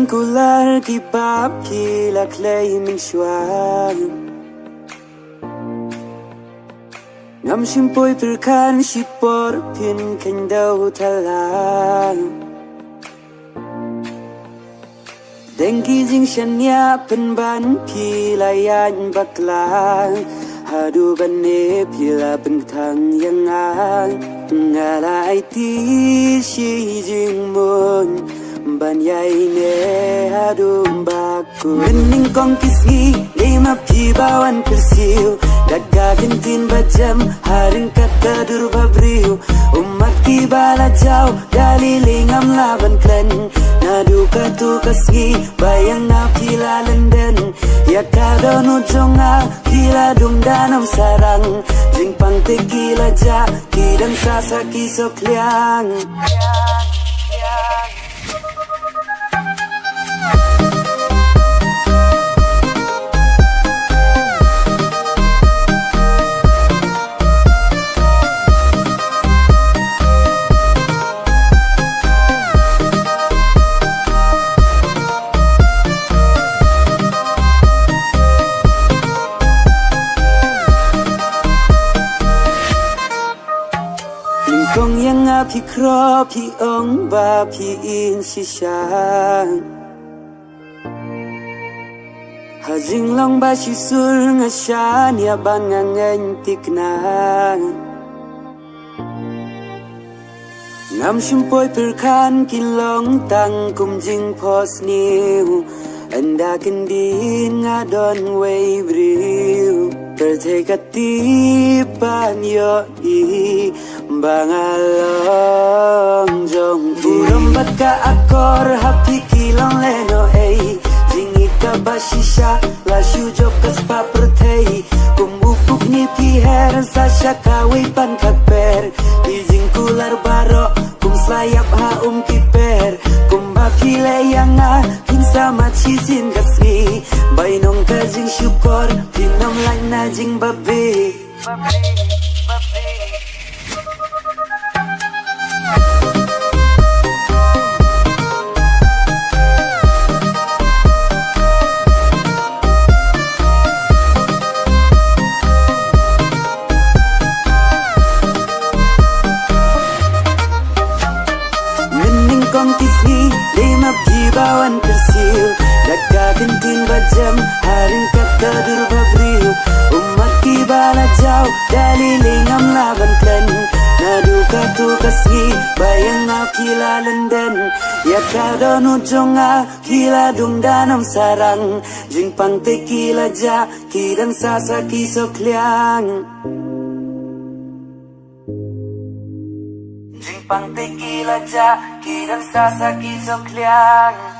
vincular ki bab ki la clay min shwa ngam shimpoi perkan shipor pin kendau tala dengki jing shanya penban pi layan bakla hadu bane pila bentang yang ngalai ti shi jing mon ban yai ne hadu baku mening kong kisi lima pi bawan persiu daga gentin bajam haring kata dur babriu umat ki bala jau dalilingam laban klen nadu katu kasgi bayang na pila lenden ya kadonu jonga pila dung danam sarang jing pang te kila ja kidang sasa kisok liang kong yang api kro pi ong ba pi in shisha hajing long ba shisul nga sha nia ban nga ngeng tikna ngam shimpoi perkan kilong tang kum jing pos niu anda kendin nga don wei briu pertekati pan yo i bangalong jong buram bat ka akor happy kilong leno ei jingi ka bashisha la shujo kas pa pertei kumupuk ni piher sa shakawi pan kaper jing kular baro kum slayap ha kiper kumba pile yang pinsa machisin kasri bainong ka jing syukor pinam lang na jing babi kong kisi lima pi bawan persiu daga gentin bajam haring kata dur babriu umat ki bala jau dalilingam laban klen nadu katu kasgi bayang na pila lenden ya kadonu jonga pila dung danam sarang jing pang te kila ja kidang sasa kisok liang pang te kila ja kidang sasa kisok liang